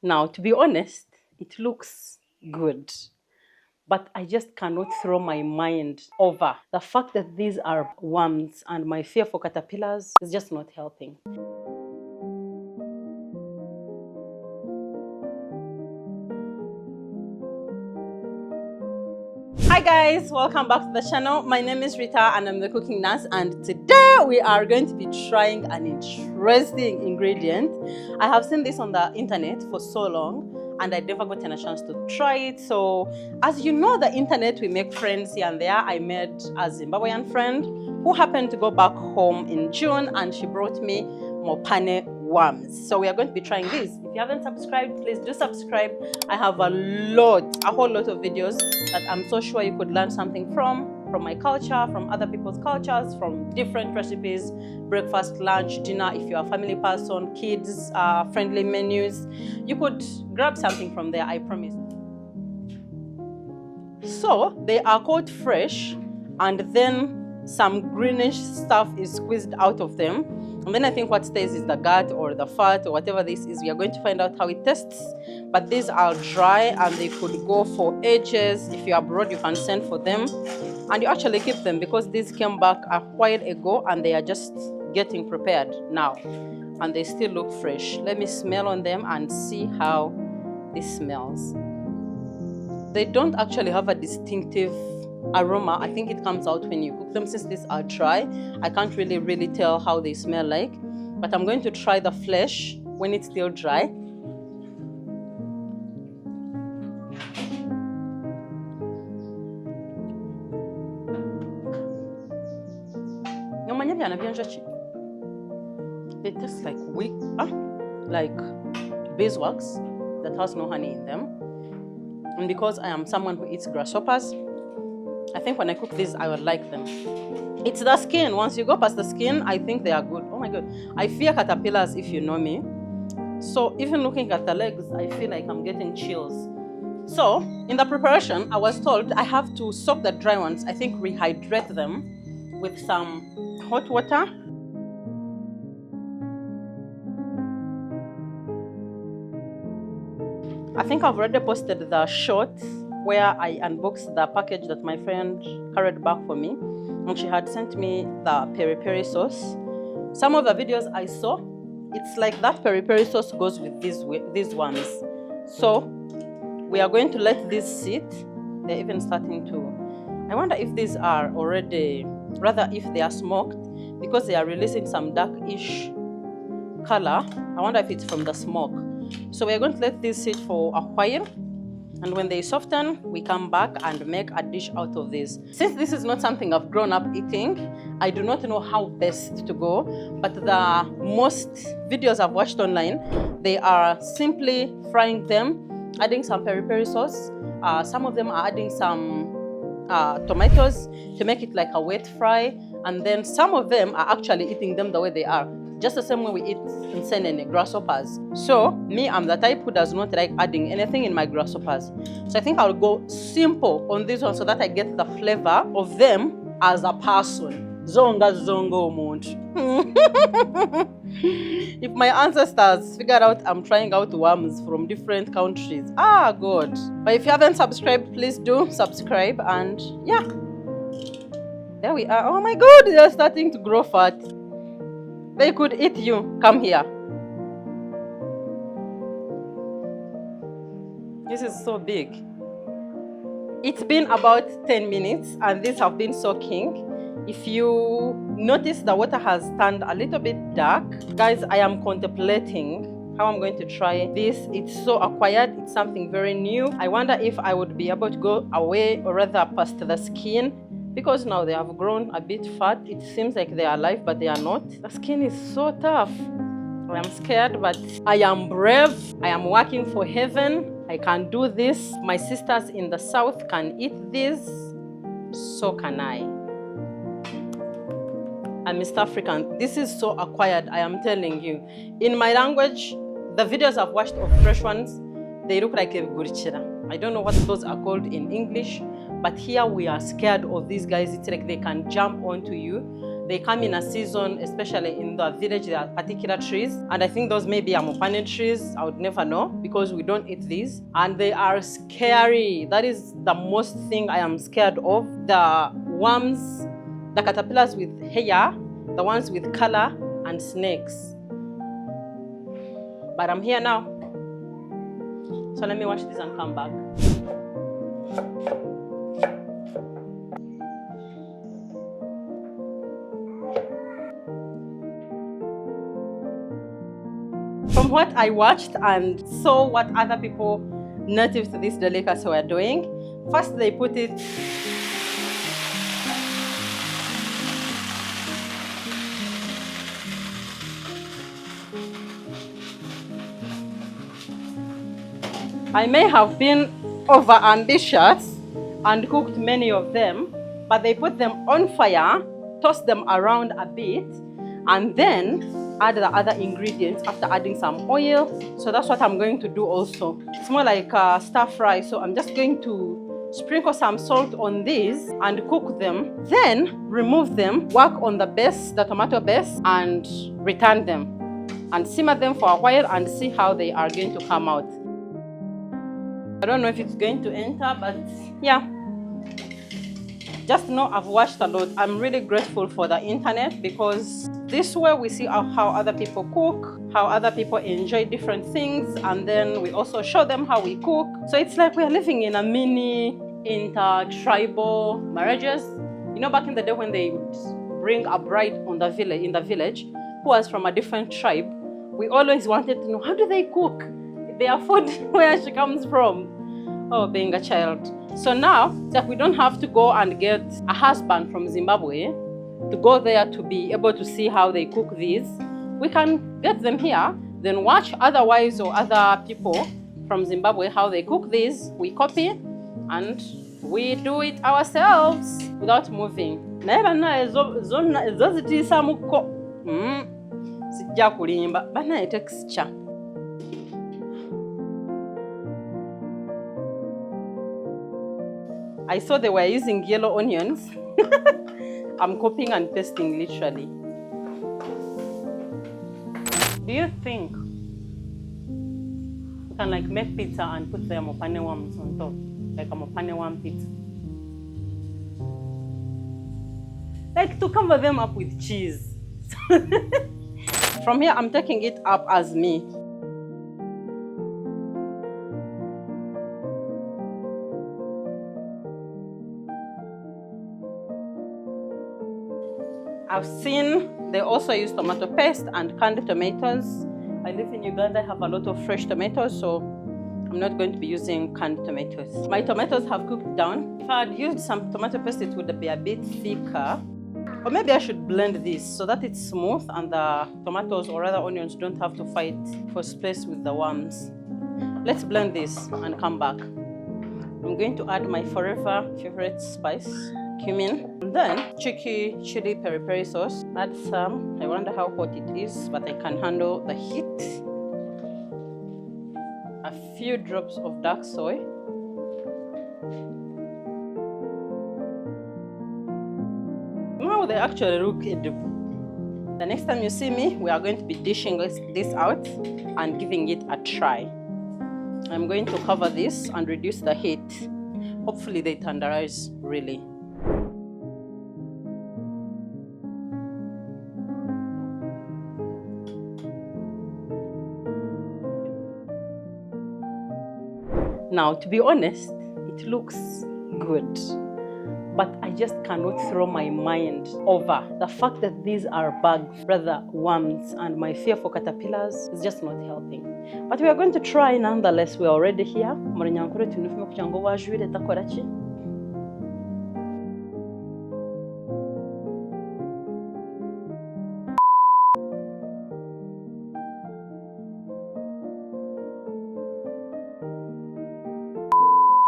Now, to be honest, it looks good. But I just cannot throw my mind over the fact that these are worms, and my fear for caterpillars is just not helping. Hi guys, welcome back to the channel. My name is Rita and I'm the cooking nurse, and today we are going to be trying an interesting ingredient. I have seen this on the internet for so long and I never gotten a chance to try it. So as you know, the internet, we make friends here and there. I met a Zimbabwean friend who happened to go back home in June and she brought me Mopane worms. So we are going to be trying this. If you haven't subscribed, please do subscribe. I have a whole lot of videos that I'm so sure you could learn something from my culture, from other people's cultures, from different recipes, breakfast, lunch, dinner. If you're a family person, kids, friendly menus, you could grab something from there, I promise. So they are caught fresh, and then some greenish stuff is squeezed out of them. And then I think what stays is the gut or the fat or whatever this is. We are going to find out how it tastes. But these are dry and they could go for ages. If you're abroad, you can send for them. And you actually keep them because these came back a while ago and they are just getting prepared now. And they still look fresh. Let me smell on them and see how this smells. They don't actually have a distinctive aroma. I think it comes out when you cook them. Since these are dry, I can't really tell how they smell like, but I'm going to try the flesh when it's still dry. They taste like like beeswax that has no honey in them. And because I am someone who eats grasshoppers, I think when I cook these, I would like them. It's the skin. Once you go past the skin, I think they are good. Oh my God. I fear caterpillars if you know me. So even looking at the legs, I feel like I'm getting chills. So in the preparation, I was told I have to soak the dry ones. I think rehydrate them with some hot water. I think I've already posted the shot where I unboxed the package that my friend carried back for me, and she had sent me the peri-peri sauce. Some of the videos I saw, it's like that peri-peri sauce goes with these ones. So we are going to let these sit. They're even starting to, I wonder if these are already, rather if they are smoked, because they are releasing some darkish color. I wonder if it's from the smoke. So we're going to let these sit for a while. And when they soften, we come back and make a dish out of this. Since this is not something I've grown up eating, I do not know how best to go. But the most videos I've watched online, they are simply frying them, adding some peri-peri sauce. Some of them are adding some tomatoes to make it like a wet fry. And then some of them are actually eating them the way they are, just the same way we eat and grasshoppers. So me, I'm the type who does not like adding anything in my grasshoppers. So I think I'll go simple on this one so that I get the flavor of them as a person. Zonga zongo mont. If my ancestors figured out I'm trying out worms from different countries, God. But if you haven't subscribed, please do subscribe. And yeah, there we are. Oh my God, they're starting to grow fat. They could eat you. Come here. This is so big. It's been about 10 minutes and these have been soaking. If you notice, the water has turned a little bit dark. Guys, I am contemplating how I'm going to try this. It's so acquired. It's something very new. I wonder if I would be able to go away or rather past the skin, because now they have grown a bit fat. It seems like they are alive, but they are not. The skin is so tough. I am scared, but I am brave. I am working for heaven. I can do this. My sisters in the south can eat this. So can I. I'm East African. This is so acquired, I am telling you. In my language, the videos I've watched of fresh ones, they look like a gurichira. I don't know what those are called in English, but here we are scared of these guys. It's like they can jump onto you. They come in a season, especially in the village, there are particular trees. And I think those may be Mopane trees. I would never know because we don't eat these. And they are scary. That is the most thing I am scared of. The worms, the caterpillars with hair, the ones with color, and snakes. But I'm here now. So let me wash this and come back. From what I watched and saw what other people native to this delicacy were doing, first they put it I may have been over ambitious and cooked many of them, but they put them on fire, toss them around a bit, and then add the other ingredients after adding some oil. So that's what I'm going to do also. It's more like a stir fry, so I'm just going to sprinkle some salt on these and cook them, then remove them, work on the base, the tomato base, and return them and simmer them for a while and see how they are going to come out. I don't know if it's going to enter, but yeah. Just know I've watched a lot. I'm really grateful for the internet because this way we see how other people cook, how other people enjoy different things, and then we also show them how we cook. So it's like we're living in a mini inter-tribal marriages. You know, back in the day when they would bring a bride in the village who was from a different tribe, we always wanted to know, how do they cook? Their food, where she comes from. Oh, being a child. So now, it's like we don't have to go and get a husband from Zimbabwe to go there to be able to see how they cook these. We can get them here, then watch other wives or other people from Zimbabwe how they cook these. We copy and we do it ourselves without moving. Texture. I saw they were using yellow onions. I'm copying and pasting literally. Do you think you can like make pizza and put the Mopane worms on top? Like a Mopane worm pizza? Like to cover them up with cheese. From here, I'm taking it up as me. I've seen they also use tomato paste and canned tomatoes. I live in Uganda, I have a lot of fresh tomatoes, so I'm not going to be using canned tomatoes. My tomatoes have cooked down. If I had used some tomato paste, it would be a bit thicker. Or maybe I should blend this so that it's smooth and the tomatoes or other onions don't have to fight for space with the worms. Let's blend this and come back. I'm going to add my forever favorite spice, cumin, and then cheeky chili peri-peri sauce. Add some. I wonder how hot it is, but I can handle the heat. A few drops of dark soy. Now they actually look edible. The next time you see me, we are going to be dishing this out and giving it a try. I'm going to cover this and reduce the heat. Hopefully they tenderize really. Now, to be honest, it looks good, but I just cannot throw my mind over the fact that these are bugs, rather worms, and my fear for caterpillars is just not helping. But we are going to try nonetheless. We are already here.